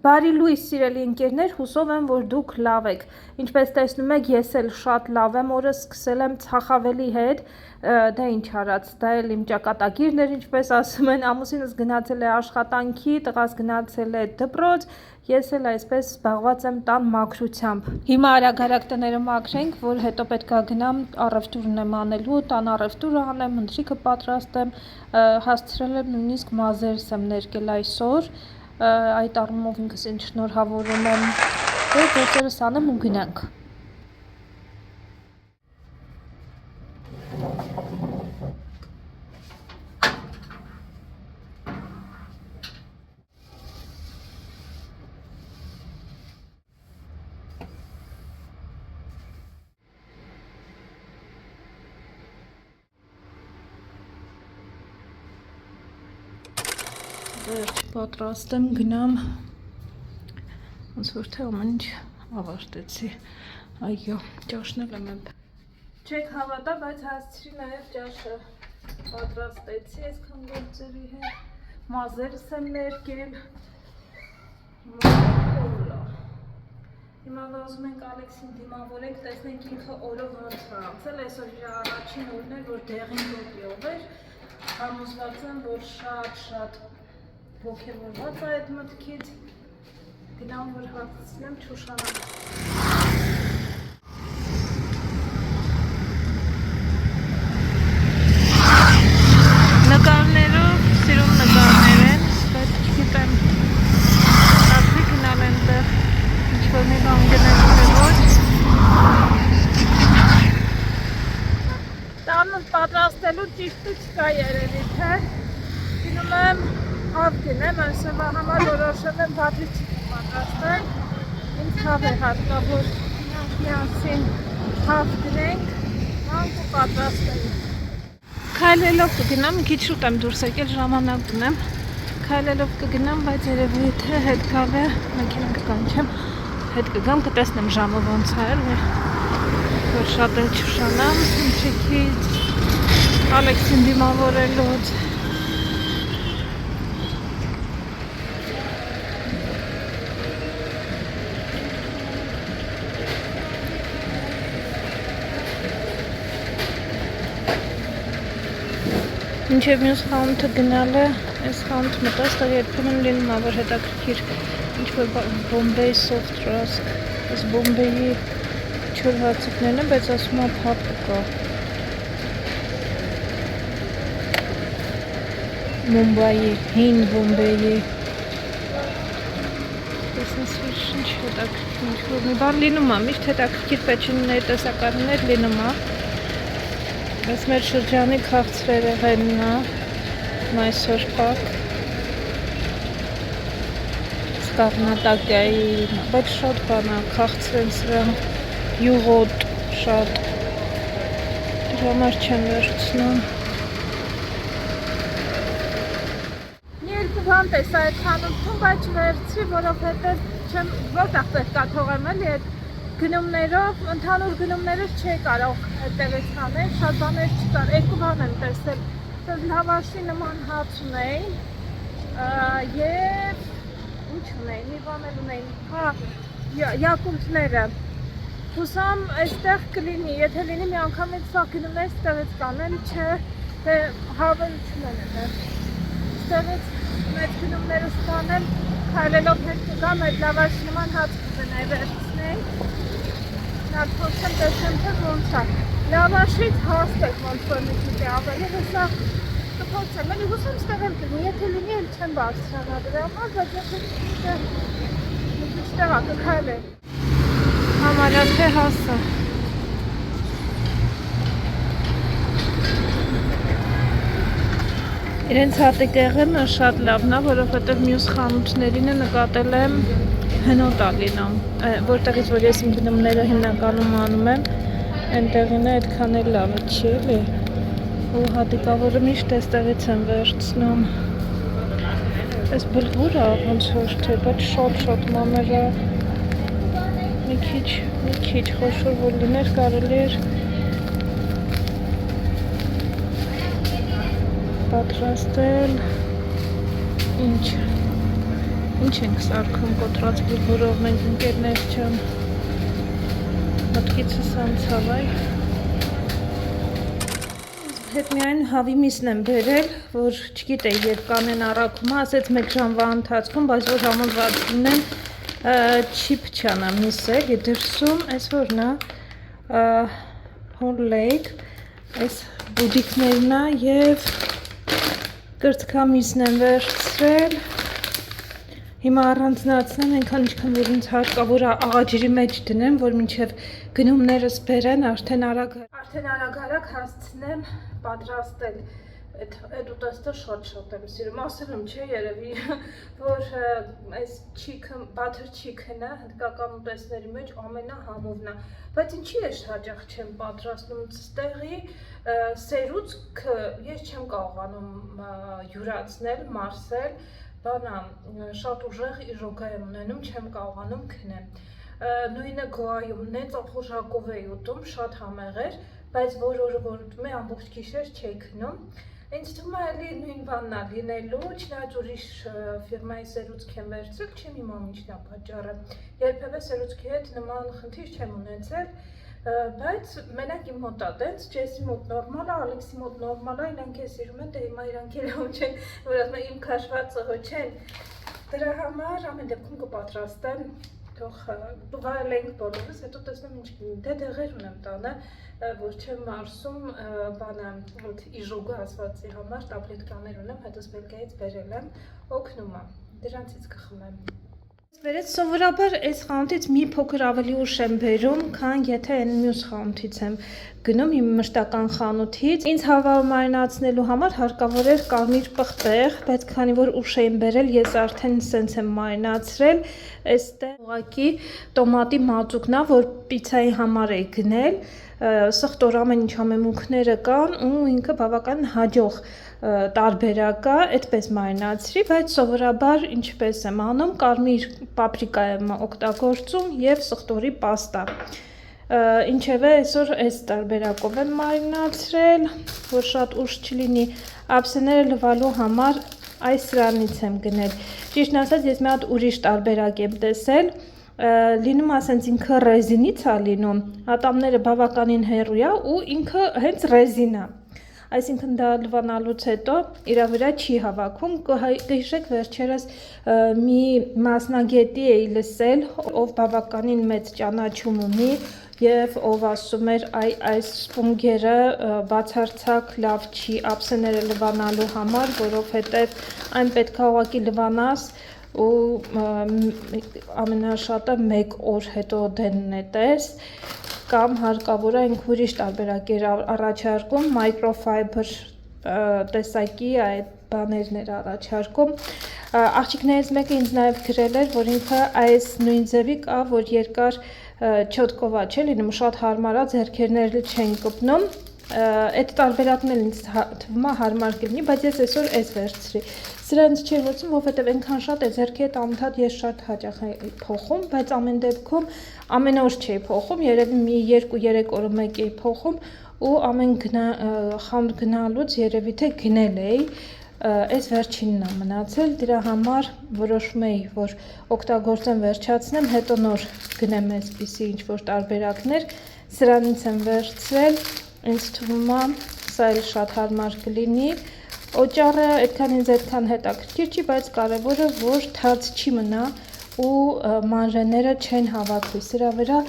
Բարի լույս սիրելի ընկերներ, հուսով եմ, որ դուք լավ եք։ Ինչպես տեսնում եք, ես էլ շատ լավ եմ, օրը սկսել եմ ծախավելի հետ, դա ինչ արած, դա էլ իմ ճակատագիրն էր, ինչպես ասում են, ամուսինս գնացել է աշխատանքի, տղաս գնացել է դպրոց, ես էլ այսպես զբաղված եմ տան մաքրությամբ։ Հիմա արագ-արագ տները մաքրենք, որ հետո պետք է գնամ առևտուրն եմ անելու, տան առևտուրը անեմ, ընթրիքը պատրաստեմ, հասցրել եմ նույնիսկ մազերս եմ ներկել այսօր, այդ առումով ինքս ինձ շնորհավորում եմ, դե գործերս անեմ ու գնանք։ Վերջ պատրաստ եմ, գնամ, ոնց որ թե ամեն ինչ ավարտեցի, այո, ճաշն էլ եմ չեք հավատա, բայց հասցրի նաև ճաշը պատրաստեցի այսքան գործերի հետ, մազերս եմ ներկել, հիմա ուզում ենք Ալեքսին դիմավորենք, տեսնենք ինքը օրով ոնց է անցել, այսօր իր առաջին օրն էր, որ դեղին գոտիով էր, համոզված եմ, որ շատ ոգևորված է այդ մտքից, գնամ որ հացնեմ չուշանամ։ Նկարներով, սիրում նկարներ են, բայց չգիտեմ, ասվի գնալ են դեղ, ինչ-որ մի բան գնելու ոչ։ Տանը պատրաստելու ճիշտը չկա երևի, թե գնում եմ հավ գնեմ, այսօրվա համար որոշել եմ բաթիչիկ պատրաստել, ինձ հավ է հատկավոր, միասին հավ գնենք, մանք ու պատրաստել։ Քայլելով կգնամ, մի քիչ շուտ եմ դուրս եկել, ժամանակ ունեմ, քայլելով կգնամ, բայց երևի թե հետ գալ է, մեկին կկանչեմ, հետ կգամ, կտեսնեմ ժամը ոնց է էլ, որ շատ էլ չուշանամ, ընթրիքից, Ալեքսին դիմավորելուց։ Մինչև մյուս խանութը գնալ է, այս խանութ մտած, դա երբեմն լինում է, որ հետաքրքիր ինչ-որ Բոմբեյ soft rusk, այս Բոմբեյի չոր հացիկներն են, բայց ասում է փափը կա։ Մումբայի, հին Բոմբեյի։ Տեսնես որ ինչ հետաքրքիր, ինչ-որ մի բան լինում է, միշտ հետաքրքիր պեչինիների տեսականներ լինում է։ Այս մեր շրջանի քաղցրերը հենն է, մայսոր պակ, սկաղնատակյայի, բայց շատ բան է, քաղցր են սրան, յուղոտ, շատ, ժամար չեմ վերցնում։ Մի երկու բան տեսա այդ խանութում, բայց չվերցրի, որովհետև չեմ որտեղ պետք է թողեմ էլի այդ գնումներով, ընդհանուր գնումներով չէի կարող այդտեղից հանել, շատ բաներ չկար, երկու բան եմ տեսել, լավաշի նման հաց ունեին և ինչ ունեին, մի բան էլ ունեին, յակումտները, հուսամ այստեղ կլինի, եթե լինի մի անգամից սա գնումներ ստեղից կանեմ, չէ, թե հավել չունեն էտեղ, ստեղից մեծ գնումները ստանեմ, քայլելով հետ կգամ, այդ լավաշի նման հաց կգնայի վերցնեի, Նարդ փորձեմ տեսնեմ, թե ոնց է, լավաշից հաստ եք ոնց որ մի քիչ ավելի, հեսա կփորձեմ, էլի հուսամ ստեղ եմ կլինի, եթե լինի էլ չեմ բարձրանա դրա համար, բայց եթե մի քիչ տեղա կքայլեմ։ Համարյա թե հասա։ Իրենց հատիկեղենը շատ լավն է, որովհետև մյուս խանութներին նկատել եմ հնոտ է լինում, որտեղից որ ես իմ գնումները հիմնականում անում եմ, այնտեղին է այդքան էլ լավը չի էլի, ու հատիկավորը միշտ այստեղից եմ վերցնում, այս բլղուր է ոնց որ թե, բայց շատ մանր է, մի քիչ խոշոր որ լիներ կարելի էր պատրաստել ինչ Ինչ ենք սարքում կոտրած բուրբուրով մենք ընկերներ չան մտքիցս անցավ այ հետ միայն հավի միսն եմ բերել, որ չգիտեի երբ կանեն առաքումը, ասեց 1 ժամվա ընթացքում, բայց որ համոզված լինեմ չիփ չանա միսել, դրսում այս որն է Horn Lake, այս բուդիկներն է եւ կրծքամիսն եմ վերցրել, հիմա առանձնացնեմ այնքան ինչքան որ ինձ հարկավոր է աղաջրի մեջ դնեմ, որ մինչև գնումներս բերեն արդեն արագ հասցնեմ պատրաստել այդ ուտեստը շատ եմ սիրում, ասել եմ չէ երևի, որ այս butter chicken-ը հնդկական ուտեստների մեջ ամենահամովն է, բայց ինչի է հաճախ չեմ պատրաստում ստեղի սերուցքը ես չեմ կարողանում յուրացնել, մարսել, բանա շատ ուժեղ իժոգա եմ ունենում, չեմ կարողանում քնեմ, նույնը գոայում ծախուժակով էի ուտում, շատ համեղ էր, բայց որ օրը որ ուտում է ամբողջ գիշեր չէի քնում, ինձ թվում է էլի նույն բանն է լինելու, չնայած ուրիշ ֆիրմայի սերուցք եմ վերցրել, չեմ իմանում ինչն է պատճառը, երբևէ սերուցքի հետ նման խնդիր չեմ ունեցել, բայց մենակ իմ մոտ է տենց, Ջեսի մոտ նորմալ է, Ալեքսի մոտ նորմալ է, իրանք է սիրում են, դե հիմա իրանք էլ հոչ են, որ ասում եմ իմ քաշվածը հոչ են, դրա համար ամեն դեպքում կպատրաստեմ, թող վայելենք բոլորս, հետո տեսնեմ ինչ կլինի, դե դեղեր ունեմ տանը, որ չեմ մարսում բանը իժոգը ասվածի համար, տաբլետկաներ ունեմ, հետո Բելգիայից բերել եմ, օգնում է, դրանցից կխմեմ։ Վերեց սովորաբար այս խանութից մի փոքր ավելի ուշ եմ բերում, քան եթե այն մյուս խանութից եմ գնում իմ մշտական խանութից։ Ինձ հավը մարինացնելու համար հարկավոր էր կարմիր պղպեղ, բայց քանի որ ուշ եմ բերել, ես արդեն սենց եմ մարինացրել, այստեղ ուղղակի տոմատի մածուկն է, որ պիցայի համար է գնել, սխտոր ամեն ինչ համեմունքները կան ու ինքը բավական հաջող տարբերակ է, այդպես մարինացրի, բայց սովորաբար ինչպես եմ անում, կարմիր պապրիկա եմ օգտագործում եւ սխտորի պաստա։ Ինչևէ այսօր այս տարբերակով եմ մարինացրել, որ շատ ուշ չլինի, ափսեները լվալու համար այս սրանից եմ գնել։ Ճիշտն ասած, ես մի հատ ուրիշ տարբերակ եմ տեսել, լինում ասենց ինքը ռեզինից է լինում, ատամները բավականին հեռու է ու ինքը հենց ռեզին է։ Այսինքն դա լվանալուց հետո իրա վրա չի հավաքում, կհիշեք վերջերս մի մասնագետի էի լսել, ով բավականին մեծ ճանաչում ունի եւ ով ասում էր այս սպունգերը բացարձակ լավ չի ափսեները լվանալու համար, որովհետեւ այն պետք է ուղղակի լվանաս ու ամենաշատը 1 օր հետո դենն նետես կամ հարկավոր է ինք ուրիշ տարբերակեր առաջարկում, մայկրոֆայբր տեսակի այդ բաներն էր առաջարկում, աղջիկներից մեկը ինձ նաև գրել էր, որ ինքը այս նույն ձևի կա, որ երկար չոտկով է չէ լինում, շատ հարմար է, ձեռքերները չեն կպնում, այդ տարբերակն էլ ինձ թվում է հարմար կլինի, բայց ես այսօր այս վերցրի, սրանց չի ողջում, որովհետև այնքան շատ է ձեռքի հետ անընդհատ ես շատ հաճախ եմ փոխում, բայց ամեն դեպքում ամեն օր չի փոխում, երևի մի 2-3 օրը մեկ էի փոխում ու ամեն խանութ գնալուց երևի թե գնել էի, այս վերջինն է մնացել, դրա համար որոշում էի, որ օգտագործեմ վերջացնեմ, հետո նոր գնեմ այսպիսի ինչ-որ տարբերակներ, սրանից եմ վերցրել, ինձ թվում է սա էլ շատ հարմար կլինի, օճառը այդքան ինձ այդքան հետաքրքիր չի, բայց կարևորը որ թաց չի մնա ու մանրեները չեն հավաքվի, սրա վրա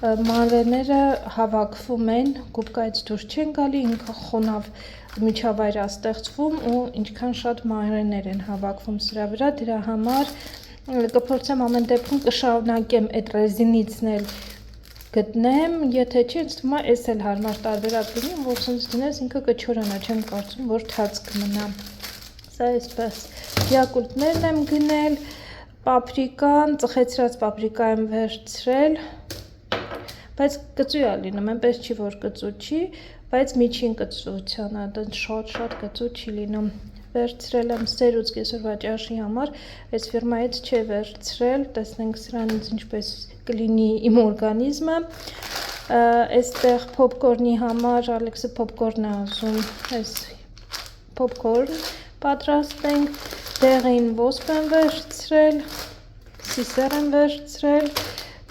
մանրեները հավաքվում են, գուբկայից դուրս չեն գալի, ինքը խոնավ միջավայր է ստեղծվում ու ինչքան շատ մանրեներ են հավաքվում սրա վրա, դրա համար կփորձեմ ամեն դեպքում կշարունակեմ այդ ռեզինիցն էլ գտնեմ, եթե չի, ինձ թվում է այս էլ հարմար տարբերակ լինի, որ սենց դնես ինքը կչորանա, չեմ կարծում, որ թաց կմնա։ Սա այսպես յակուրտներն եմ գնել, պապրիկան, ծխեցրած պապրիկա եմ վերցրել, բայց կծու է լինում, այնպես չի, որ կծու չի, բայց միջին կծության է, դա շատ կծու չի լինում։ Վերցրել եմ սերուցք այսօրվա ճաշի համար, այս ֆիրմայից չէ վերցրել, տեսնենք սրանից ինչպես կլինի իմ օրգանիզմը, այստեղ պոպկորնի համար, Ալեքսը պոպկորն է ասում, այս պոպկորն պատրաստենք, դեղին ոսպ եմ վերցրել, սիսեր եմ վերցրել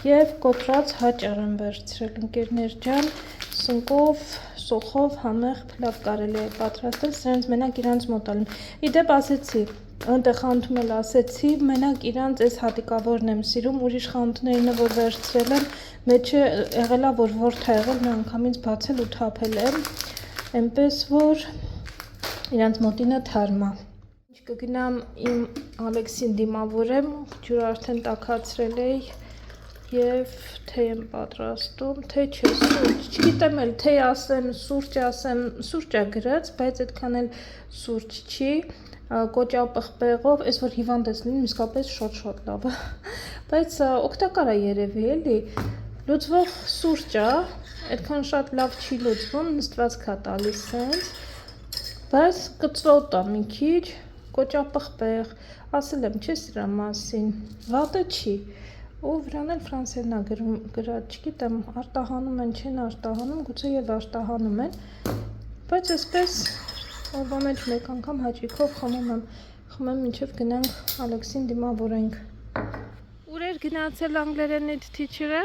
և կոտրած հաճար եմ վերցրել, ընկերներ ջան, սնկով, սոխով համեղ փլավ կարելի է պատրաստել, սրանց մենակ իրանց մոտ ալեմ, իդեպ ասեցի, այնտեղ խանութում էլ ասեցի, մենակ իրանց այս հատիկավորն եմ սիրում, ուրիշ խանութներինը որ վերցրել եմ, մեջը եղելա, որ որդա եղել, մի անգամից բացել ու թափել եմ, այնպես որ իրանց մոտինը թարմա։ Ինչ կգնամ իմ Ալեքսին դիմավորեմ, ջուրը արդեն տաքացրել էի և թեյ եմ պատրաստում, թեյ չէ, սուրճ, չգիտեմ էլ թեյ ասեմ, սուրճ է գրած, բայց այդքան էլ սուրճ չի, կոճյալ պղպեղով, այս որ հիվանդ ես լինում, իսկապես շոտ լավ է, բայց օգտակար է երևի էլի, լուծվող սուրճ է, այդքան շատ լավ չի լուծվում, նստվածք է տալիս սենց, բայց կծոտ է մի քիչ, կոճյալ պղպեղ, ասել եմ չէ սրա մասին, վատը չի, ու վրան էլ ֆրանսերն է գրած, չգիտեմ, արտահանում են, չեն արտահանում, գուցե և արտահանում են, բայց այսպես օրվա մեջ մեկ անգամ հաճիկով խմեմ մինչև գնանք Ալեքսին դիմավորենք։ Ուր էր գնացել անգլերենից թիչերը։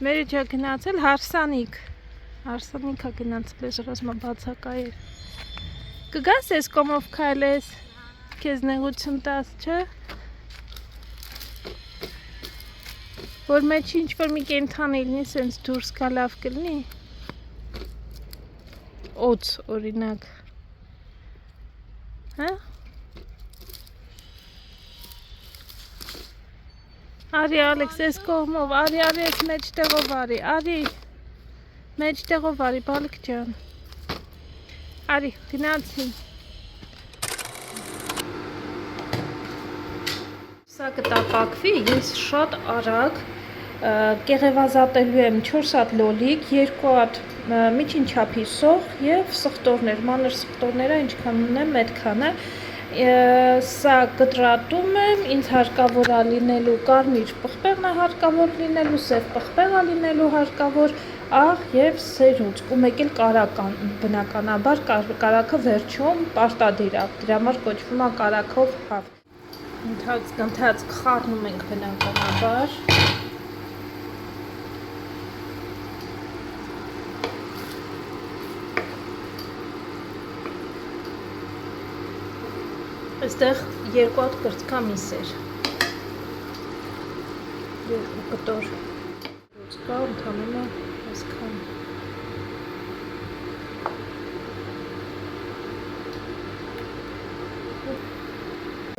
Մերիջա գնացել հարսանիք է գնացել, ես ռազմա բացակայել։ Կգաս ես կոմով քայլես, քեզ նեղություն տաս, չէ։ Որ մեջ ինչ-որ մի կենդանի լինի, սենց դուրս գա լավ կլինի։ Օծ օրինակ, հա? Արի Ալեքս, ես կողմով, արի ես մեջտեղով արի, մեջտեղով արի, բալիկ ջան, արի, գնացի, սա կտապակվի, ես շատ արագ կեղևազատելու եմ 4 հատ լոլիկ, 2 հատ միջին չափի սոխ և սխտորներ, մանր սխտորները ինչքան ունեմ այդքան է, սա կտրատում եմ, ինձ հարկավոր է լինելու կարմիր պղպեղն է հարկավոր լինելու, սև պղպեղ է լինելու հարկավոր, աղ և սերունց, ու մեկ էլ կարական, բնականաբար կարակը վերջում պարտադիր է, դրա համար կոչվում է կարակով հավ, ընթացք խառնում ենք բնականաբար, այստեղ 2 հատ կրծքա միսեր, 2 կտոր կա, ընդհանում է այսքան։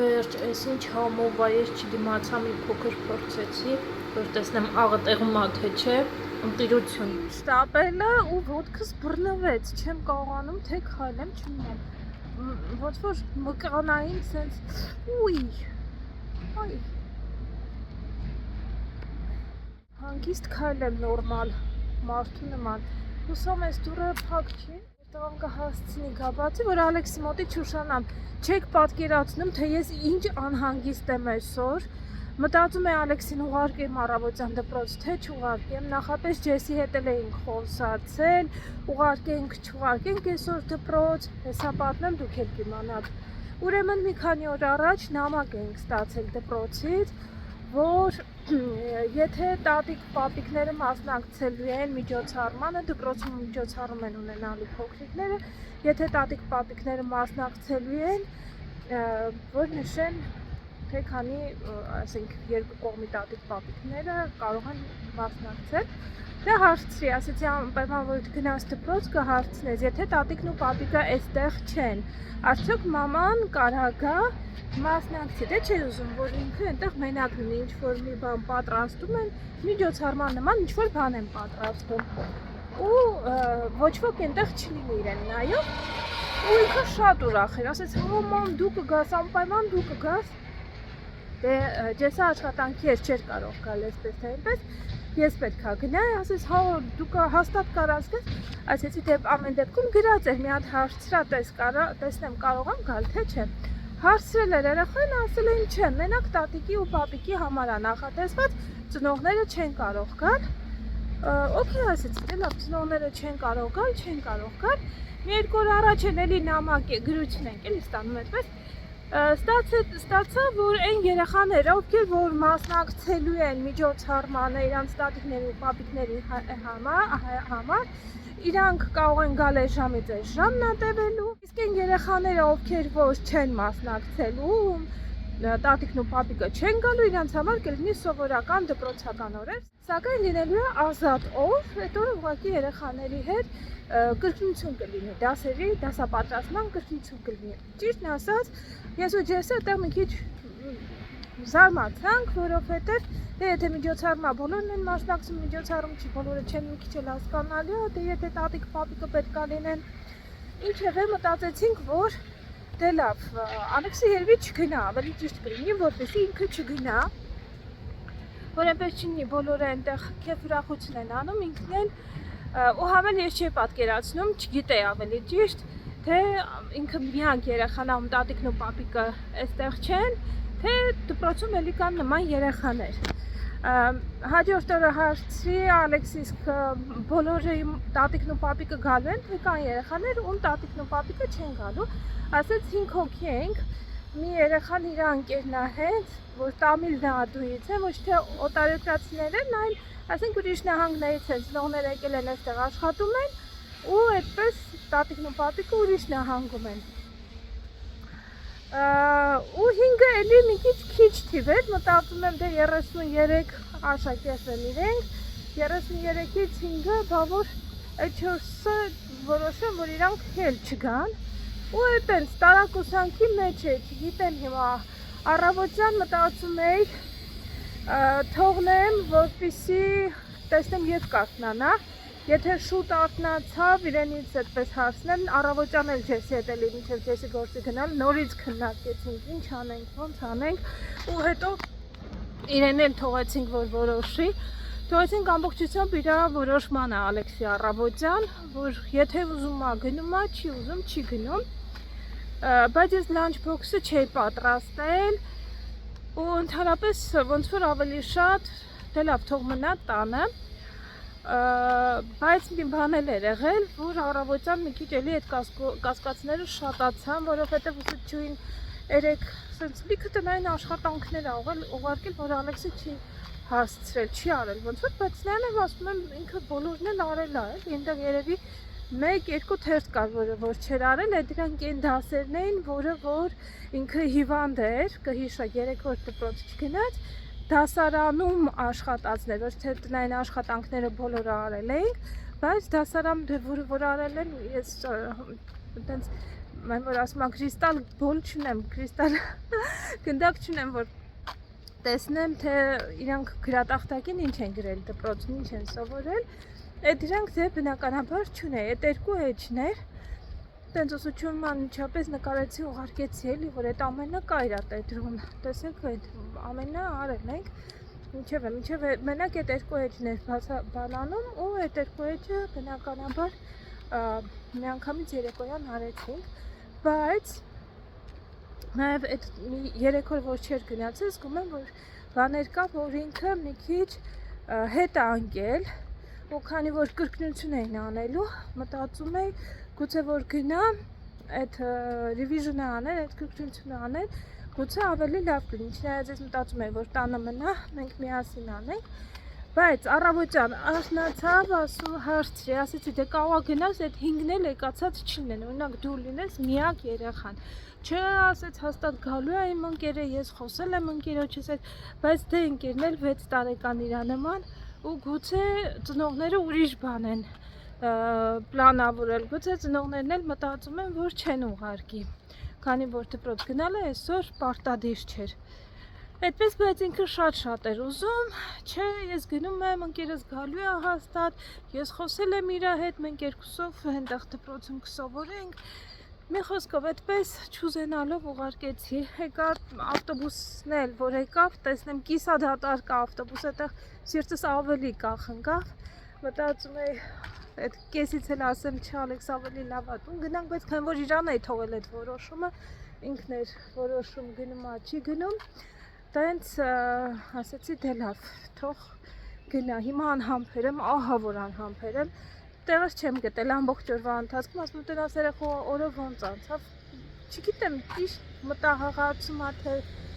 Վերջ, այս ինչ համով է, ես չդիմացա մի փոքր փորձեցի, որ տեսնեմ աղը տեղում է թե չէ, ընտիրություն։ Շտապելը ու ոտքս բռնվեց, չեմ կարողանում թե քայլեմ, չունեմ։ Ոնց որ մկանային սենց ուй հանգիստ քայլեմ նորմալ մարդու նման հուսամ այս դուրը փակ չի տղան կհասցնի գաբացի որ Ալեքսի մոտից չուշանամ չեք պատկերացնում թե ես ինչ անհանգիստ եմ այսօր մտածում եմ Ալեքսին ուղարկեմ առավոտյան դպրոց թե չուղարկեմ նախապես Ջեսի հետ էլ էինք խոսացել ուղարկենք չուղարկենք այսօր դպրոց հեսա պատմեմ դուք եք իմանաք ուրեմն մի քանի օր առաջ նամակ էինք ստացել դպրոցից որ եթե տատիկ պապիկները մասնակցելու են միջոցառմանը դպրոցում միջոցառում են ունենալու փոքրիկները եթե տատիկ պապիկները մասնակցելու են որ նշեն թե քանի ասենք երկու կողմի տատիկ պապիկները կարող են մասնակցել դե հարցրի ասեցի անպայման որ գնաս դպրոց կհարցնես եթե տատիկն ու պապիկը այստեղ չեն արդյոք մաման կարա գա մասնակցի դե չէ ուզում որ ինքը այնտեղ մենակ լինի ինչ որ մի բան պատրաստում են միջոցառման նման ինչ որ բան են պատրաստում ու ոչ ոք այնտեղ չլինի իրեն նայող ու ինքը շատ ուրախ էր ասեց հա մամ դու կգաս անպայման դու կգաս դե Ջեսը աշխատանքի էր չէր կարող գալ այսպես թե այնպես ես պետք է գնայի ասես հա դու հաստատ կարաս գաս ասեցի դե ամեն դեպքում գրած էր մի հատ հարցրա տեսնեմ կարող եմ գալ թե չէ հարցրել էր երեխան ասել են չէ մենակ տատիկի ու պապիկի համար է նախատեսված ծնողները չեն կարող գալ օքեյ ասեցի դե լավ ծնողները չեն կարող գալ մի երկու օր առաջ էլ էլի նամակ գրություն ենք էլի ստանում այդպես Ստացա, որ այն երեխաները, ովքեր որ մասնակցելու են միջոցառմանը իրանց տատիկների ու պապիկների համար, իրանք կարող են գալ այս ժամից այս ժամն ատևելու, իսկ այն երեխաները, ովքեր որ չեն մասնակցելու, տատիկն ու պապիկը չեն գալու, իրանց համար կլինի սովորական դպրոցական օրեր, սակայն լինելու է ազատ օր, այդ օրը ուղղակի երեխաների հետ կրկնություն կլինի, դասերի, դասապատրաստման կրկնություն կլինի։ Ճիշտն ասած, ես ու Ջեսը այդտեղ մի քիչ զարմացանք, որովհետև եթե միջոցառումը բոլորն են մասնակցում, միջոցառում չի, բոլորը չեն, մի քիչ էլ հասկանալի է, դե եթե տատիկ պապիկը պետք է լինեն, ինչևէ մտածեցինք, որ դե լավ, Ալեքսը երևի չգնա, ավելի ճիշտ կլինի, որպեսզի ինքը չգնա, որ այնպես չլինի, բոլորը այնտեղ քեֆ ուրախություն են անում, ինքն էլ ու հավել ես չի պատկերացնում, չգիտեի ավելի ճիշտ, թե ինքը միակ երեխան ում տատիկն ու պապիկը այստեղ չեն, թե դպրոցում էլի կան նման երեխաներ։ Հաջորդ օրը հարցրի Ալեքսիս բոլորը տատիկն ու պապիկը գալու են, թե կան երեխաներ, ում տատիկն ու պապիկը չեն գալու, ասեց 5 հոգի ենք, մի երեխան իր ընկերն է հետ, որ Տամիլ նահատույից է, ոչ թե օտարերկրացիներն, այլ ասենք ուրիշ նահանգներից են, ծնողները եկել են այստեղ աշխատում են ու այդպես տատիկն ու պապիկը ուրիշ նահանգում են։ Ու 5-ը էլի մի քիչ թիվ էր, մտածում եմ դե 33 աշակերտ են իրենք, 33-ից 5-ը, բա որ այդ 4-ը որոշեմ, որ իրանք էլ չգան ու այդպես տարակուսանքի մեջ է, չգիտեմ հիմա, առավոտյան մտածում էի թողնեմ, որպեսզի տեսնեմ երբ կարթնանա, եթե շուտ արթնացավ, իրենից այդպես հարցնեմ, առավոտյան էլ Ջեսի հետ էլի մինչև Ջեսի գործի գնալ, նորից քննարկեցինք, ինչ անենք, ոնց անենք, ու հետո իրեն էլ թողեցինք, որ որոշի, թողեցինք ամբողջությամբ իր որոշմանը Ալեքսի առավոտյան, որ եթե ուզում է գնում է, չի ուզում, չի գնում, բայց ես լանչ բոքսը չէի պատրաստել, ու ընդհանրապես ոնց որ ավելի շատ դե լավ թող մնա տանը, բայց մի բան էլ էր եղել, որ առավոտյան մի քիչ էլի այդ կասկածները շատացան, որովհետև ուսուցչուհին երեք սենց լիքը տնային աշխատանքներ ա ուղարկել, որ Ալեքսը չի հասցրել, չի արել ոնց որ, բայց նրան ասում եմ ինքը բոլորն էլ արել ա, այնտեղ երևի 1-2 թերթ կար, որ չէր արել, այդ դրանք այն դասերն էին, որը որ ինքը հիվանդ էր, կհիշա 3-րդ դպրոց չգնաց, դասարանում աշխատածներ, ոչ թե տնային աշխատանքները բոլորը արել էինք, բայց դասարան որ արել են, ես այտենց մեն որ ասում եմ կրիստալ բոլ չունեմ, կրիստալ գնդակ չունեմ, որ տեսնեմ, թե իրանք գրատախտակին ինչ են գրել դպրոցում, ինչ են սովորել, այդ դրանք դե բնականաբար չունեի, այդ երկու էջներ, տենց ուսուցչուհուն անմիջապես նկարեցի, ուղարկեցի էլի, որ այդ ամենը կա իրա տետրում, տեսեք այդ ամենը արել ենք, մինչև մենակ այդ երկու էջներ բանանում ու այդ երկու էջը բնականաբար մի անգամից երեկոյան արեցինք, բայց նաև այդ 3 օր որ չէր գնացել, զգում եմ, որ բաներ կա, որ ինքը մի քիչ հետ է անկել, ու քանի որ կրկնություն էին անելու, մտածում էի, գուցե որ գնա, այդ ռիվիժնը անել, այդ կրկնությունը անել, գուցե ավելի լավ կլինի, չնայած ես մտածում էի, որ տանը մնա, մենք միասին անենք, բայց առավոտյան արթնացավ, ասում հարցրի, ասեցի, դե կարող գնաս, այդ 5-ն էլ եկացած չլինեն, օրինակ դու լինես միակ երեխան, չէ, ասեց հաստատ գալու է իմ ընկերը, ես խոսել եմ ընկերոջս հետ, բայց դե ընկերն էլ 6 տարեկան իրա նման, ու գուցե ծնողները ուրիշ բան են պլանավորել, գուցե ծնողներն էլ մտածում են, որ չեն ուղարկի, քանի որ դպրոց գնալը այսօր պարտադիր չէր։ Այդպես բայց ինքը շատ էր ուզում, չէ, ես գնում եմ, ընկերս գալու է հաստատ, ես խոսել եմ իր հետ, մենք երկուսով այնտեղ դպրոցում կսովորենք, մի խոսքով այդպես չուզենալով ուղարկեցի, եկա ավտոբուսն էլ, որ եկավ, տեսնեմ կիսա դատարկ ավտոբուս, այդտեղ սիրտս ավելի կախնկավ, մտածում էի, այդ կեսից էլ ասեմ, չէ, Ալեքս ավելի լավ է տուն գնանք, բայց քանի որ իրան էի թողել այդ որոշումը, ինքն էր որոշում գնում է, չի գնում, տենց ասեցի դե լավ, թող գնա, հիմա անհամբեր եմ, ահա որ անհամբեր եմ, տեղս չեմ գտել ամբողջ օրվա ընթացքում, ասում եմ տենաս երեխու օրը ոնց անցավ, չգիտեմ, ճիշտ մտահղացում է, թե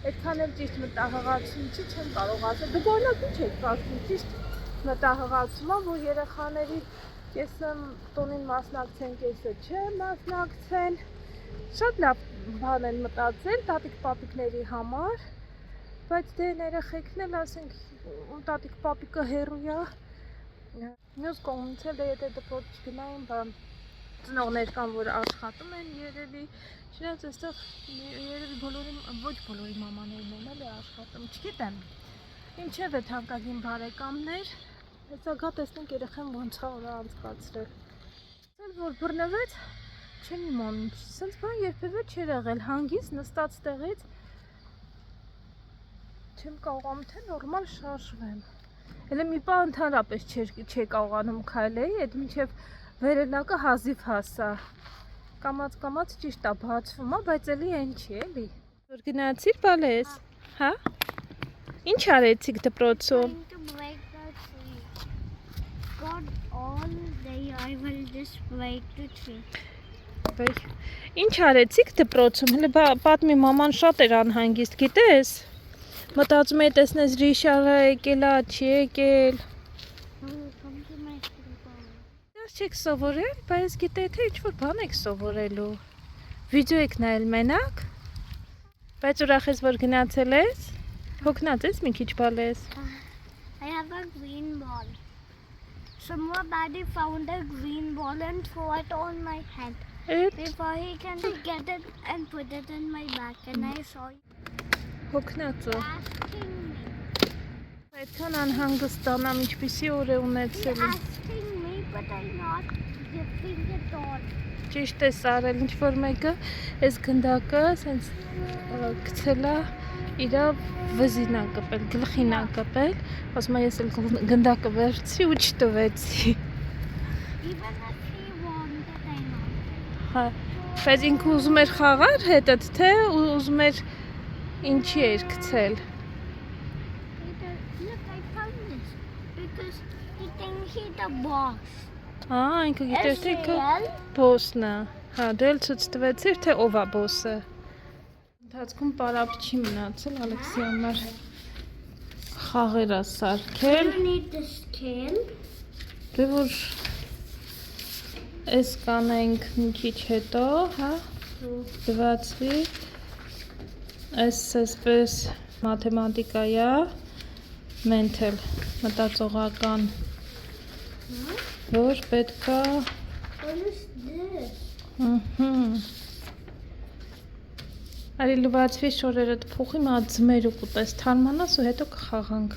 այդքան էլ ճիշտ մտահղացում չի, չեմ կարող ասել։ Դուք օրինակ ինչ եք կարծում, ճիշտ մտահղացում է, որ երեխաների կեսը տոնին մասնակցեն, կեսը չեն մասնակցեն։ Շատ լավ բան են մտածել տատիկ-պապիկների համար, բայց դե երեխեքն էլ ասենք տատիկ-պապիկը հեռու է։ Մյուս կողմից էլ եթե դպրոց չգնային, բան ծնողներ կան, որ աշխատում են երևի, չնայած այստեղ երևի բոլորի, ոչ բոլորի մամաներն են էլի աշխատում, չգիտեմ։ Ինչև է թանկագին բարեկամներ, հեսա տեսնենք երեխան ոնց է օրը անցկացրել։ Ասել որ բռնվեց, չեմ իմանում, սենց բան երբևէ չէր եղել, հանգիստ նստած տեղից չեմ կարողանում թե նորմալ շարժվեմ։ Elə մի բան ընդհանրապես չի կարողանում քայլեի, այդ մինչև վերելակը հազիվ հասա։ Կամաց ճիշտ է բացվում, բայց էլի այն չի, էլի։ Որ գնացիր բալես, հա? Ինչ արեցիք դպրոցում։ Ինչ արեցիք դպրոցում, հələ պատմի մաման շատ էր անհանգիստ, գիտես։ Մտածում էի տեսնես Ռիշարը եկել է, չի եկել։ Դες չեք սովորել, բայց գիտեի թե ինչ-որ բան եք սովորելու։ Վիդեո եք նայել մենակ։ Բայց ուրախ ես, որ գնացել ես։ Հոգնած ես մի քիչ բալես։ I have a green ball. Somebody found a green ball and threw it on my head. Before he can get it and put it in my back, and I saw it. Հոգնած է։ Asking me. Այդքան անհանգստանամ, ինչպիսի օր է ունեցել։ Asking me, but I'm not giving it all. Ճիշտ ես արել, ինչ-որ մեկը այս գնդակը սենց գցել է իրա վզին ա կպել, գլխին ա կպել, ասում ես էլ գնդակը վերցի ու չտվեցի։ Even if he wanted, I know. Հա, բայց ինքը ուզում էր խաղար հետդ, թե ուզում էր ինչի էր գցել։ Look, I found this because he thinks he's the boss. Ինքը գիտեր թե ինքը բոսն է։ Հա, դու էլ ցույց տվեցիր, թե ով է բոսը։ Ընթացքում պարապ չի մնացել Ալեքսի համար խաղեր է սարքել։ You need the scale. Դե որ այս կանենք մի քիչ հետո, հա, դվացվի։ Այսպես մաթեմատիկա է, մենթել մտածողական, որ պետք է What is this? Արի լվացվի շորերը փոխի մա ձմեր ու կուտես թարմանաս ու հետո կխաղանք։